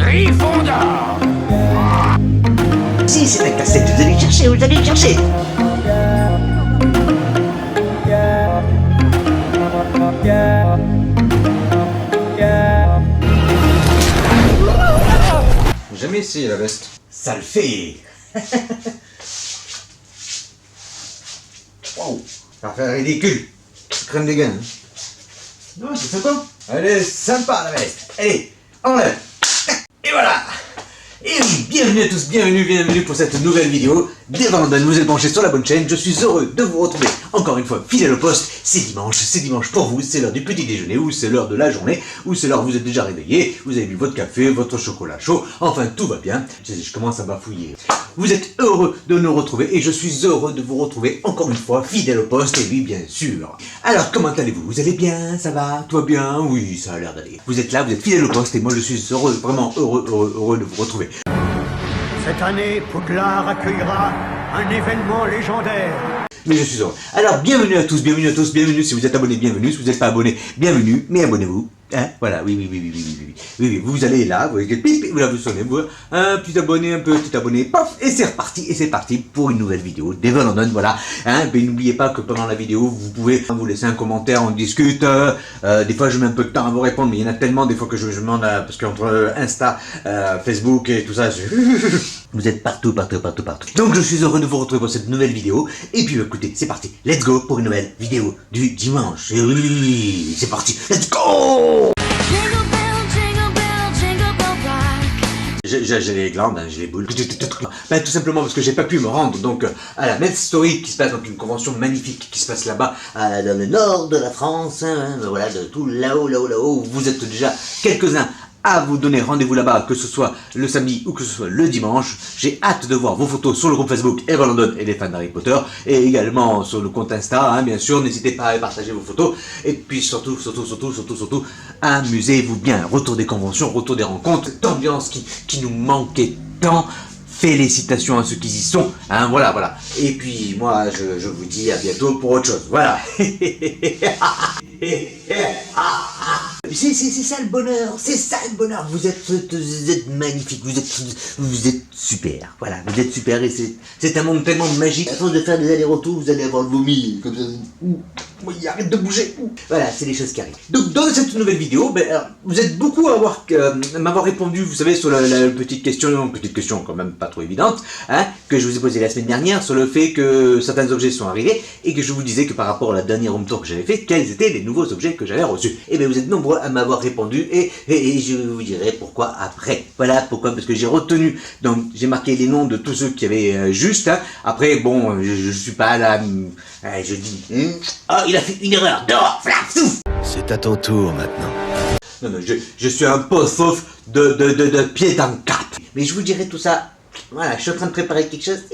Gryffondor. Si, c'est la cassette, vous allez le chercher, vous allez le chercher. Jamais essayé la veste. Ça le fait. Wow, Ça fait ridicule. Crème des gains. non, c'est sympa. Elle est sympa la veste. Allez, enlève. Et voilà. Et oui, bienvenue à tous, bienvenue pour cette nouvelle vidéo. Dès Vendôme, vous êtes branchés sur la bonne chaîne. Je suis heureux de vous retrouver encore une fois fidèle au poste. C'est dimanche pour vous, c'est l'heure du petit déjeuner, ou c'est l'heure de la journée, ou c'est l'heure où vous êtes déjà réveillé, vous avez bu votre café, votre chocolat chaud, enfin tout va bien. Je commence à bafouiller. Vous êtes heureux de nous retrouver et je suis heureux de vous retrouver encore une fois fidèle au poste, et oui bien sûr. Alors comment allez-vous? Vous allez bien? Ça va? Tout va bien? Oui, ça a l'air d'aller. Vous êtes là, vous êtes fidèle au poste et moi je suis heureux, vraiment heureux de vous retrouver. Cette année, Poudlard accueillera un événement légendaire. Mais je suis heureux. Alors, bienvenue à tous, bienvenue si vous êtes abonné, bienvenue, si vous n'êtes pas abonné, bienvenue, mais abonnez-vous. Hein, voilà, oui, vous allez là, vous voyez, pip, vous là, vous sonnez, vous, un petit abonné, paf, et c'est parti pour une nouvelle vidéo d'Ever London, voilà, hein, mais n'oubliez pas que pendant la vidéo, vous pouvez vous laisser un commentaire, on discute, des fois je mets un peu de temps à vous répondre, mais il y en a tellement, des fois que je demande, parce qu'entre Insta, Facebook et tout ça, vous êtes partout. Donc je suis heureux de vous retrouver pour cette nouvelle vidéo, et puis écoutez, c'est parti, let's go pour une nouvelle vidéo du dimanche, et oui, c'est parti, let's go! J'ai les glandes, j'ai les boules. Ben, tout simplement parce que j'ai pas pu me rendre donc à la Metz Story qui se passe, donc une convention magnifique qui se passe là-bas dans le nord de la France, hein, voilà, de tout là-haut. Vous êtes déjà quelques-uns à vous donner rendez-vous là-bas, que ce soit le samedi ou que ce soit le dimanche. J'ai hâte de voir vos photos sur le groupe Facebook Ever London et les fans d'Harry Potter, et également sur le compte Insta, hein, bien sûr, n'hésitez pas à partager vos photos, et puis surtout, amusez-vous bien. Retour des conventions, retour des rencontres, cette ambiance qui nous manquait tant. Félicitations à ceux qui y sont, hein, voilà. Et puis moi, je vous dis à bientôt pour autre chose, voilà. C'est ça le bonheur, vous êtes magnifique, vous êtes super, voilà, vous êtes super, et c'est un monde tellement magique. À force de faire des allers-retours, vous allez avoir le vomi, comme ça, oui, arrête de bouger, voilà, c'est les choses qui arrivent. Donc dans cette nouvelle vidéo, alors, vous êtes beaucoup à m'avoir répondu, vous savez, sur la petite question quand même pas trop évidente, hein, que je vous ai posée la semaine dernière, sur le fait que certains objets sont arrivés, et que je vous disais que par rapport à la dernière home tour que j'avais fait, quels étaient les nouveaux objets que j'avais reçus. Et bien vous êtes nombreux à m'avoir répondu, et je vous dirai pourquoi après. Voilà pourquoi, parce que j'ai retenu, donc j'ai marqué les noms de tous ceux qui avaient juste, hein. Après bon, je suis pas là, je dis, il a fait une erreur, dehors, flaf. C'est à ton tour maintenant. Non, je suis un post-off de pied dans le cap. Mais je vous dirai tout ça, voilà, je suis en train de préparer quelque chose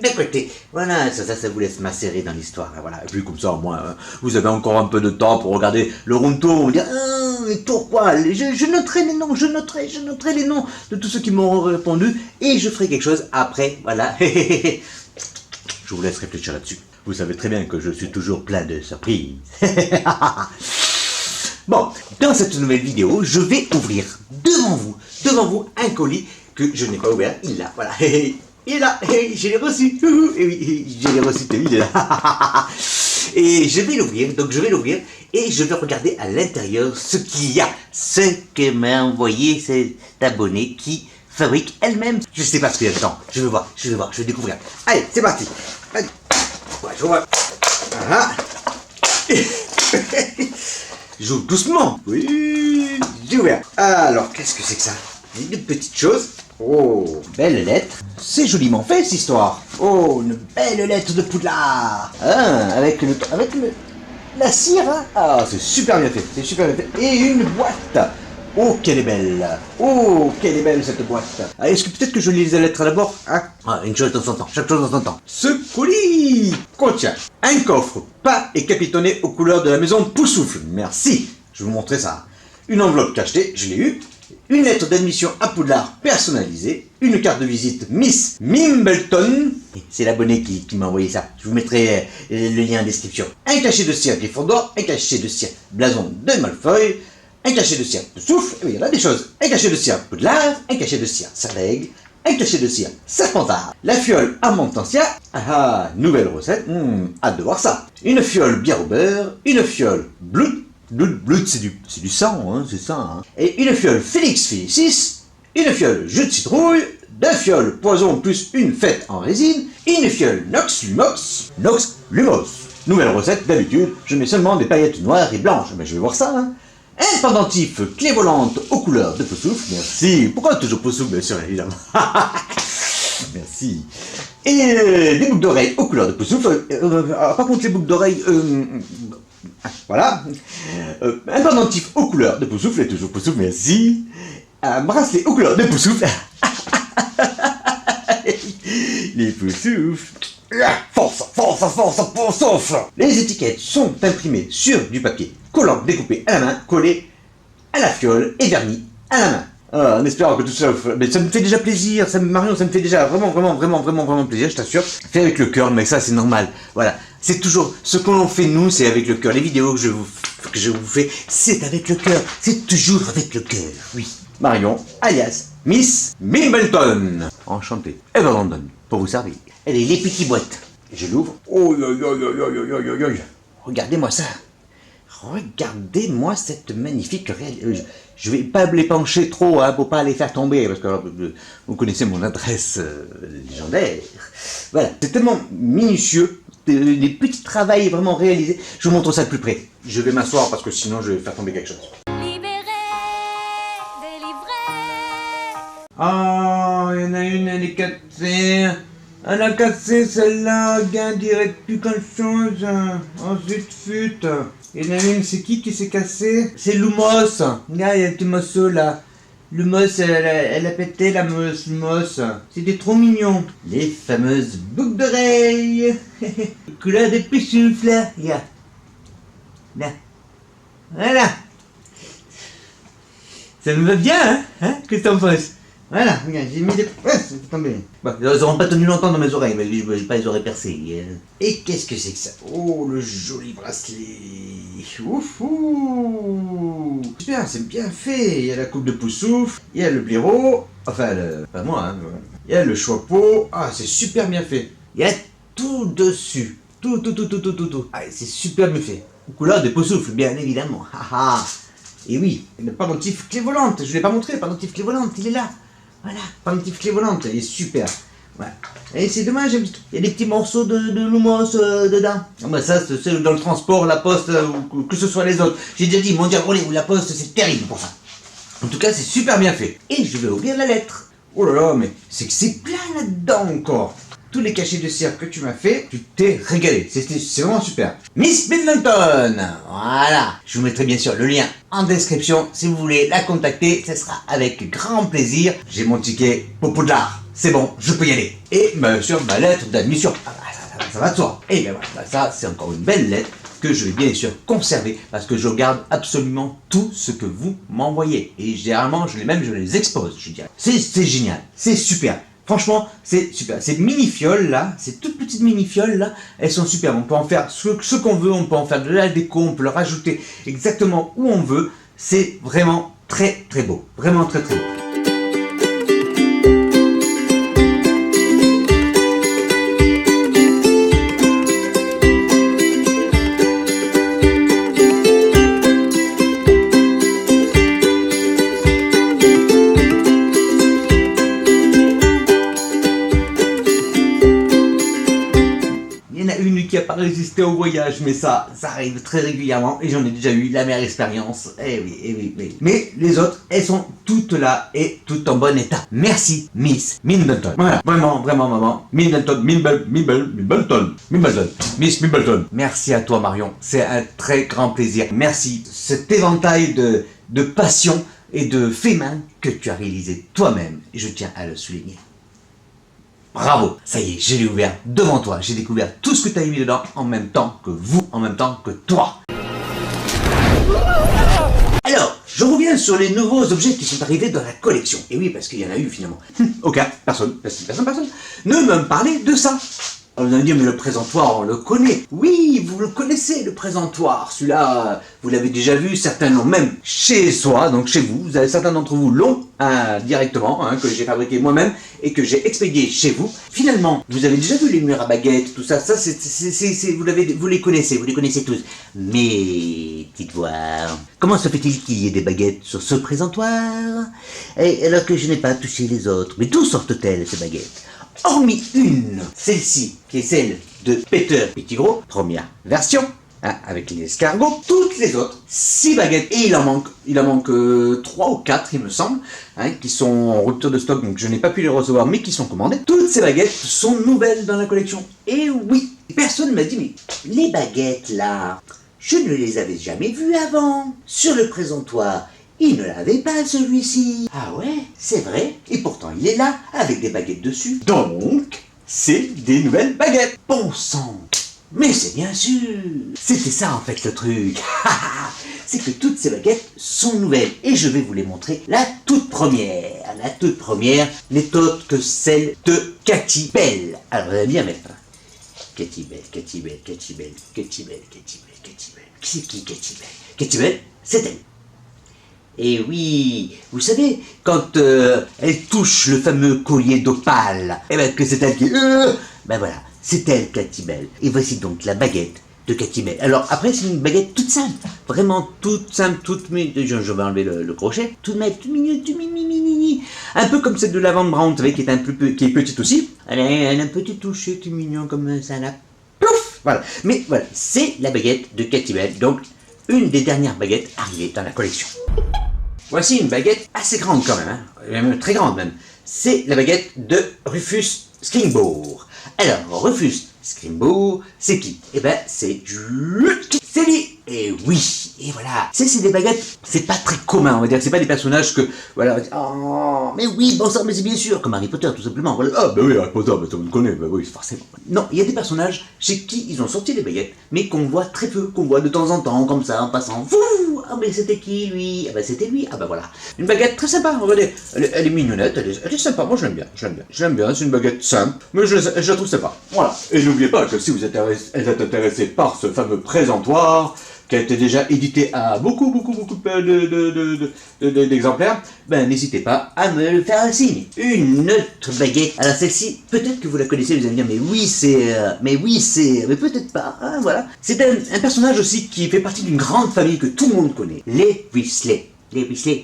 de côté. Voilà, ça vous laisse macérer dans l'histoire, voilà. Et puis comme ça, au moins, vous avez encore un peu de temps pour regarder le round tour, vous dire, mais pourquoi? Je noterai les noms, je noterai les noms de tous ceux qui m'ont répondu, et je ferai quelque chose après, voilà. Je vous laisse réfléchir là-dessus. Vous savez très bien que je suis toujours plein de surprises. Bon, dans cette nouvelle vidéo, je vais ouvrir devant vous, un colis que je n'ai pas ouvert. Il est là, voilà. Il est là, je l'ai reçu. Et oui, je l'ai reçu, il est là. Et je vais l'ouvrir, et je vais regarder à l'intérieur ce qu'il y a. Ce que m'a envoyé cet abonné qui fabrique elle-même. Je sais pas ce qu'il y a dedans. Je vais voir, je vais découvrir. Allez, c'est parti. Allez. Ouais, je vois. Voilà. J'ouvre doucement. Oui, j'ai ouvert. Alors, qu'est-ce que c'est que ça? Une petite chose. Oh, belle lettre. C'est joliment fait, cette histoire. Oh, une belle lettre de Poudlard. Ah, avec la cire, hein. Ah, c'est super bien fait. Et une boîte. Oh, qu'elle est belle. Oh, quelle est belle cette boîte. Ah, est-ce que peut-être que je lis les lettres d'abord, hein? Ah, une chose dans son temps, chaque chose dans son temps. Ce colis contient un coffre peint et capitonné aux couleurs de la maison Poussoufle. Merci. Je vais vous montrer ça. Une enveloppe cachetée, je l'ai eu. Une lettre d'admission à Poudlard personnalisée. Une carte de visite Miss Mimbleton. C'est l'abonné qui m'a envoyé ça. Je vous mettrai le lien en description. Un cachet de cire Gryffondor. Un cachet de cire blason de Malfoy. un cachet de cire souffle, et oui, il y en a des choses. Un cachet de cire Poudlard, un cachet de cire Servaigle, un cachet de cire Serpentard, la fiole à Montantia, nouvelle recette, hâte de voir ça. Une fiole bière au beurre, une fiole blood c'est du sang, hein, c'est ça, hein. Et une fiole Félix Félicis, une fiole jus de citrouille, 2 fioles poison plus une fête en résine, une fiole Nox Lumos. Nouvelle recette, d'habitude, je mets seulement des paillettes noires et blanches, mais je vais voir ça, hein. Un pendentif clé volante aux couleurs de Poussoufle, merci. Pourquoi toujours Poussoufle, bien sûr, évidemment. Merci. Et des boucles d'oreilles aux couleurs de Poussoufle. Par contre, les boucles d'oreilles, voilà. Un pendentif aux couleurs de Poussoufle, et toujours Poussoufle, merci. Un bracelet aux couleurs de Poussoufle. Les Poussoufles. Force, Poussoufle. Les étiquettes sont imprimées sur du papier collant découpé à la main, collé à la fiole et verni à la main. En espérant que tout ça, mais ça me fait déjà plaisir, Marion, ça me fait déjà vraiment plaisir, je t'assure. Fait avec le cœur, mais ça c'est normal. Voilà, c'est toujours ce que l'on fait nous, c'est avec le cœur. Les vidéos que je vous fais, c'est avec le cœur, c'est toujours avec le cœur. Oui, Marion, alias Miss Mimbleton. Enchanté, Ever London, pour vous servir. Allez, les petites boîtes. Je l'ouvre. Regardez-moi ça. Regardez-moi cette magnifique réalité. Je vais pas les pencher trop, hein, pour pas les faire tomber, parce que vous connaissez mon adresse légendaire. Voilà, c'est tellement minutieux, des petits travails vraiment réalisés. Je vous montre ça de plus près. Je vais m'asseoir parce que sinon je vais faire tomber quelque chose. Libéré, délivré. Oh, il y en a une, elle est cassée. Elle a cassé celle-là, regarde, il reste plus qu'une chose. Oh, zut fut. Il y en a une, c'est qui s'est cassé? C'est Lumos. Regarde, il y a un petit morceau là. Lumos, elle a pété la Lumos. C'était trop mignon. Les fameuses boucles d'oreilles. Couleur de Poussoufle, là. Regarde. Là. Voilà. Ça me va bien, hein? Qu'est-ce que t'en penses? Voilà, regarde, j'ai mis des... Ouais, c'est tombé. Bon, ils n'auront pas tenu longtemps dans mes oreilles, mais j'ai pas les oreilles percées. Et qu'est-ce que c'est que ça? Oh, le joli bracelet. Oufou. Super, c'est bien fait. Il y a la coupe de Poussoufle, il y a le blaireau, enfin, pas moi, hein. Il y a le chapeau. Ah, c'est super bien fait. Il y a tout dessus. Tout. Ah, c'est super bien fait. Couleur de Poussoufle, bien évidemment. Et oui, le pendentif clé volante. Je ne l'ai pas montré, le pendentif clé volante, il est là. Voilà, pendentif clé volante, il est super. Voilà. Et c'est dommage, il y a des petits morceaux de Lumos dedans. Ah bah ça, c'est dans le transport, la poste, ou que ce soit les autres. J'ai déjà dit, mon diable, ou la poste, c'est terrible pour ça. En tout cas, c'est super bien fait. Et je vais ouvrir la lettre. Oh là là, mais c'est que c'est plein là-dedans encore. Tous les cachets de cire que tu m'as fait, tu t'es régalé. C'est vraiment super. Miss Middleton. Voilà. Je vous mettrai bien sûr le lien en description. Si vous voulez la contacter, ce sera avec grand plaisir. J'ai mon ticket pour Poudlard. C'est bon, je peux y aller. Et bien sûr, ma lettre d'admission. Ça va de soi. Et bien voilà, ça c'est encore une belle lettre que je vais bien sûr conserver parce que je garde absolument tout ce que vous m'envoyez. Et généralement, je les expose, je dirais. C'est génial. C'est super. Franchement, c'est super. Ces mini-fioles là, ces toutes petites mini-fioles là, elles sont super. On peut en faire ce qu'on veut, on peut en faire de la déco, on peut le rajouter exactement où on veut. C'est vraiment très beau. Vraiment très beau. Qui n'a pas résisté au voyage, mais ça arrive très régulièrement et j'en ai déjà eu la meilleure expérience. Eh oui. Mais les autres, elles sont toutes là et toutes en bon état. Merci, Miss Middleton. Voilà, vraiment, maman. Middleton, Miss Middleton. Merci à toi, Marion. C'est un très grand plaisir. Merci. Cet éventail de passion et de faits main que tu as réalisé toi-même. Et je tiens à le souligner. Bravo, ça y est, je l'ai ouvert devant toi. J'ai découvert tout ce que tu as mis dedans en même temps que vous, en même temps que toi. Alors, je reviens sur les nouveaux objets qui sont arrivés dans la collection. Et oui, parce qu'il y en a eu finalement. Aucun, personne. Ne me parlez de ça. Alors vous allez me dire, mais le présentoir, on le connaît. Oui, vous le connaissez, le présentoir. Celui-là, vous l'avez déjà vu, certains l'ont même chez soi, donc chez vous. Certains d'entre vous l'ont directement, que j'ai fabriqué moi-même et que j'ai expédié chez vous. Finalement, vous avez déjà vu les murs à baguettes, tout ça. Ça, vous les connaissez tous. Mais, dites voir, comment se fait-il qu'il y ait des baguettes sur ce présentoir, et alors que je n'ai pas touché les autres? Mais d'où sortent-elles, ces baguettes? Hormis une, celle-ci, qui est celle de Peter Pettigrew, première version, avec les escargots, toutes les autres, 6 baguettes, et il en manque 3 ou 4, il me semble, qui sont en rupture de stock, donc je n'ai pas pu les recevoir, mais qui sont commandées. Toutes ces baguettes sont nouvelles dans la collection. Et oui, personne ne m'a dit, mais les baguettes là, je ne les avais jamais vues avant. Sur le présentoir, il ne l'avait pas, celui-ci. Ah ouais, c'est vrai. Et pourtant, il est là, avec des baguettes dessus. Donc, c'est des nouvelles baguettes. Bon sang. Mais c'est bien sûr. C'était ça, en fait, le truc. C'est que toutes ces baguettes sont nouvelles. Et je vais vous les montrer. La toute première n'est autre que celle de Katy Bell. Alors, vous allez bien mettre. Katy Bell. Qui c'est qui, Katy Bell? Katy Bell, c'est elle. Et oui, vous savez, quand elle touche le fameux collier d'opale, et ben que c'est elle qui... ben voilà, c'est elle, Katy Bell. Et voici donc la baguette de Katy Bell. Alors après, c'est une baguette toute simple, vraiment toute simple, toute mignonne. Je vais enlever le crochet. Toute mignonne, toute mini. Un peu comme celle de Lavande Brown, vous savez, qui est petite aussi. Elle a un petit toucher tout mignon comme ça, là. Pouf, voilà. Mais voilà, c'est la baguette de Katy Bell, donc une des dernières baguettes arrivées dans la collection. Voici une baguette assez grande quand même, très grande même. C'est la baguette de Rufus Skimbourg. Alors, Rufus Skimbourg, c'est qui? Eh ben, c'est lui. Et oui, et voilà. C'est des baguettes, c'est pas très commun, on va dire. C'est pas des personnages que, voilà, on va dire, oh, mais oui, bon sang, mais c'est bien sûr, comme Harry Potter, tout simplement. Voilà. Ah, bah oui, Harry Potter, bah, ça vous le connaît, bah oui, forcément. Non, il y a des personnages chez qui ils ont sorti des baguettes, mais qu'on voit très peu, qu'on voit de temps en temps, comme ça, en passant. Fou, ah, mais c'était qui, lui? Ah, bah c'était lui, ah, bah voilà. Une baguette très sympa, regardez. Elle est mignonnette, elle est sympa, moi je l'aime bien, c'est une baguette simple, mais je la trouve sympa. Voilà. Et n'oubliez pas que si vous êtes intéressé par ce fameux présentoir, qui a été déjà édité à beaucoup d'exemplaires, ben n'hésitez pas à me le faire un signe. Une autre baguette. Alors celle-ci, peut-être que vous la connaissez, vous allez me dire, mais peut-être pas, hein, voilà. C'est un personnage aussi qui fait partie d'une grande famille que tout le monde connaît, les Weasley. Les Weasley.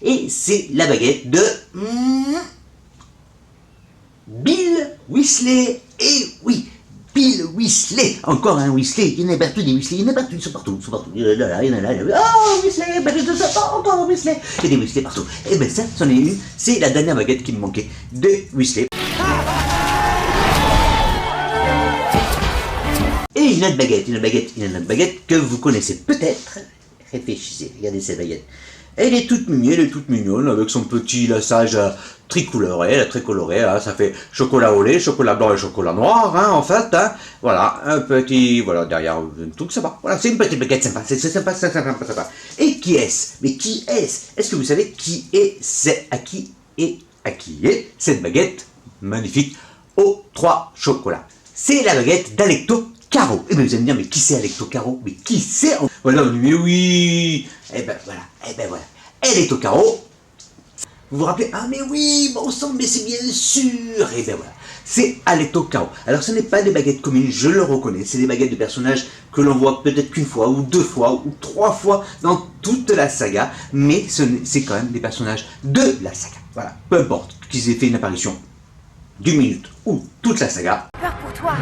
Et c'est la baguette de... Bill Weasley. Et oui, Bill Weasley, encore un Weasley, il y en a partout des Weasley, ils sont partout, il y en a là, oh Weasley, encore un Weasley, il y a des Weasley partout. Et ben ça, c'en est une, c'est la dernière baguette qui me manquait, de Weasley. Et une autre baguette que vous connaissez peut-être, réfléchissez, regardez cette baguette. Elle est toute mignonne, avec son petit lassage très coloré, hein, ça fait chocolat au lait, chocolat blanc et chocolat noir, hein, en fait, hein, voilà, un petit, voilà, derrière, tout ça va, voilà, c'est une petite baguette sympa, c'est sympa. Et qui est-ce? Mais qui est-ce? Est-ce que vous savez à qui est cette baguette magnifique aux 3 chocolats? C'est la baguette d'Alecto Caro. Et bien vous allez me dire, mais qui c'est Alecto Caro? Mais qui c'est? Voilà, mais oui. Et ben voilà. Elle est au carreau. Vous vous rappelez? Ah mais oui, bon sang, mais c'est bien sûr. Et ben voilà, c'est Alecto Caro. Alors ce n'est pas des baguettes communes, je le reconnais. C'est des baguettes de personnages que l'on voit peut-être qu'une fois, ou 2 fois, ou 3 fois dans toute la saga. Mais c'est quand même des personnages de la saga. Voilà, peu importe qu'ils aient fait une apparition d'1 minute ou toute la saga. Peur pour toi.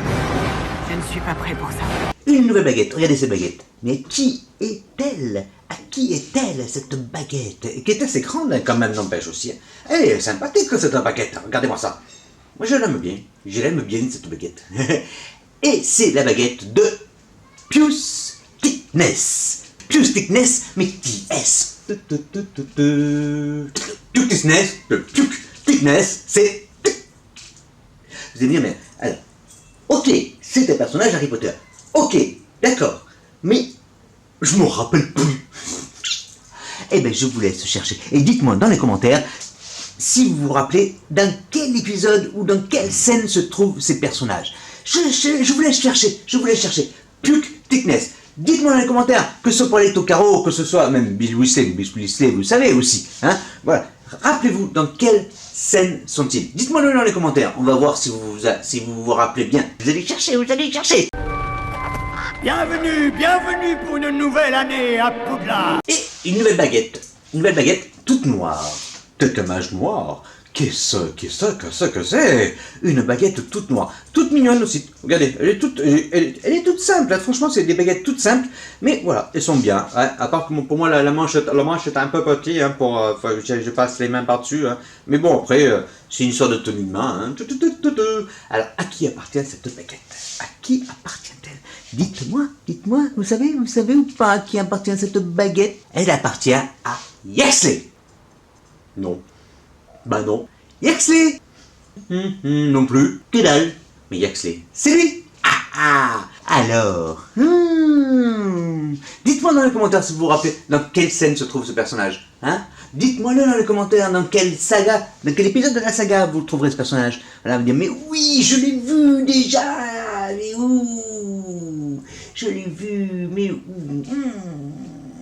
Je ne suis pas prêt pour ça. Une nouvelle baguette, regardez cette baguette. Mais qui est-elle? À qui est-elle, cette baguette? Qui est assez grande, hein, quand même, n'empêche aussi. Elle est sympathique, cette baguette. Regardez-moi ça. Moi, je l'aime bien, cette baguette. Et c'est la baguette de Pius Thickness. Pius Thickness, mais qui est-ce? Pius Thickness, c'est... Vous allez me dire, mais... Alors, ok, c'est un personnage Harry Potter. Ok, d'accord. Mais je m'en rappelle plus. Eh ben, je vous laisse chercher. Et dites-moi dans les commentaires si vous vous rappelez dans quel épisode ou dans quelle scène se trouvent ces personnages. Je vous laisse chercher, Puke Thickness. Dites-moi dans les commentaires, que ce soit pour les Tocaro, que ce soit même Bill Weasley, vous savez aussi, hein. Voilà. Rappelez-vous dans quelle scène sont-ils. Dites-moi-le dans les commentaires, on va voir si vous vous rappelez bien. Vous allez chercher. Bienvenue pour une nouvelle année à Poudlard. Et une nouvelle baguette toute noire. Tel un mage noir. Qu'est-ce que c'est? Une baguette toute noire, toute mignonne aussi. Regardez, elle est toute simple. Hein. Franchement, c'est des baguettes toutes simples, mais voilà, elles sont bien. Hein. À part que pour moi, la manche est un peu petite, hein, je passe les mains par-dessus. Hein. Mais bon, après, c'est une sorte de tenue de main. Hein. Alors, à qui appartient cette baguette? À qui appartient-elle? Dites-moi, vous savez ou pas à qui appartient cette baguette? Elle appartient à Yaxley. Non. Bah non. Yaxley non plus. Que dalle. Mais Yaxley, c'est lui. Alors. Dites-moi dans les commentaires si vous vous rappelez dans quelle scène se trouve ce personnage. Hein? Dites-moi-le dans les commentaires dans quelle saga, dans quel épisode de la saga vous trouverez ce personnage. Voilà, vous dire, mais oui, je l'ai vu déjà. Mais où? Je l'ai vu, mais où?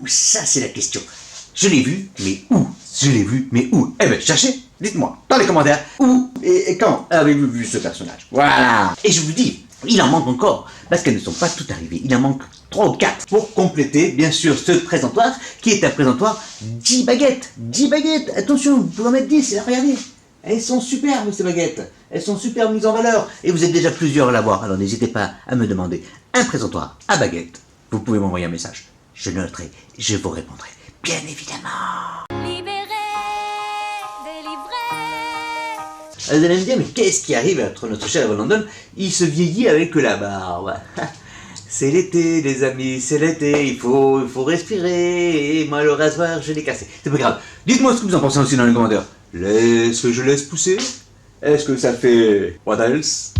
Ça, c'est la question. Je l'ai vu, mais où? Eh ben, cherchez, dites-moi, dans les commentaires, où et quand avez-vous vu ce personnage? Voilà. Et je vous dis, il en manque encore, parce qu'elles ne sont pas toutes arrivées. Il en manque 3 ou 4 pour compléter, bien sûr, ce présentoir, qui est un présentoir 10 baguettes. 10 baguettes, attention, vous pouvez en mettre 10, regardez. Elles sont superbes, ces baguettes. Elles sont super mises en valeur. Et vous êtes déjà plusieurs à l'avoir, alors n'hésitez pas à me demander un présentoir à baguettes. Vous pouvez m'envoyer un message. Je noterai, je vous répondrai. Bien évidemment. Libéré, délivré. Vous allez me dire, mais qu'est-ce qui arrive à notre cher Evan London? Il se vieillit avec la barbe. C'est l'été, les amis, c'est l'été, il faut respirer, et moi le rasoir, je l'ai cassé. C'est pas grave. Dites-moi ce que vous en pensez aussi dans les commentaires. Est-ce que je laisse pousser? Est-ce que ça fait... What else?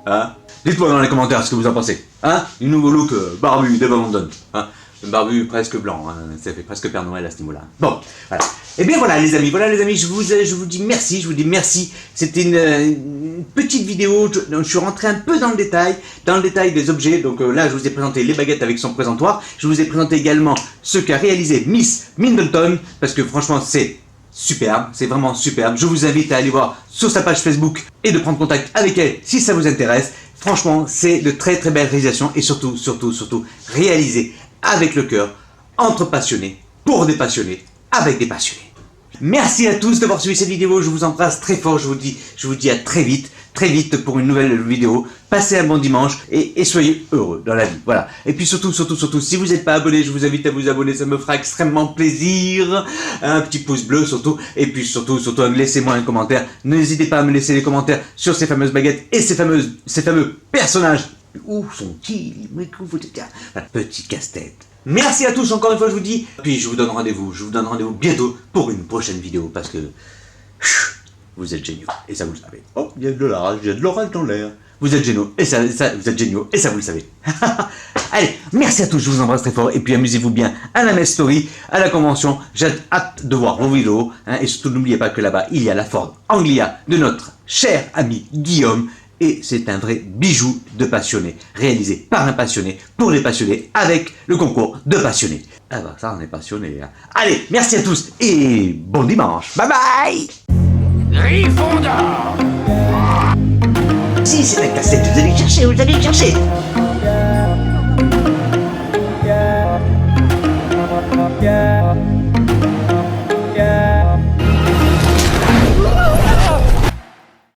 Hein? Dites-moi dans les commentaires ce que vous en pensez. Hein? Un nouveau look barbu d'Evan London. Hein? Un barbu presque blanc, hein. Ça fait presque Père Noël à ce niveau-là. Bon, voilà. Et bien voilà les amis, je vous dis merci, C'était une petite vidéo, je suis rentré un peu dans le détail des objets. Donc là je vous ai présenté les baguettes avec son présentoir, je vous ai présenté également ce qu'a réalisé Miss Middleton, parce que franchement c'est superbe, c'est vraiment superbe. Je vous invite à aller voir sur sa page Facebook et de prendre contact avec elle si ça vous intéresse. Franchement c'est de très très belles réalisations et surtout réalisées avec le cœur, entre passionnés, pour des passionnés, avec des passionnés. Merci à tous d'avoir suivi cette vidéo, je vous embrasse très fort, je vous dis à très vite pour une nouvelle vidéo. Passez un bon dimanche et soyez heureux dans la vie, voilà. Et puis surtout, si vous n'êtes pas abonné, je vous invite à vous abonner, ça me fera extrêmement plaisir. Un petit pouce bleu surtout, et puis surtout, laissez-moi un commentaire. N'hésitez pas à me laisser des commentaires sur ces fameuses baguettes et ces fameux personnages. Où sont-ils? Petit casse-tête. Merci à tous encore une fois, je vous dis. Puis je vous donne rendez-vous bientôt pour une prochaine vidéo parce que vous êtes géniaux et ça vous le savez. Oh, il y a de l'orage dans l'air. Vous êtes géniaux et ça vous le savez. Allez, merci à tous, je vous embrasse très fort et puis amusez-vous bien à la Mess Story, à la convention. J'ai hâte de voir vos vidéos, hein, et surtout n'oubliez pas que là-bas il y a la Ford Anglia de notre cher ami Guillaume. Et c'est un vrai bijou de passionné, réalisé par un passionné, pour les passionnés, avec le concours de passionnés. Ah bah ça on est passionné. Hein. Allez, merci à tous et bon dimanche. Bye bye. Gryffondor. Si c'est un cassette, vous allez chercher.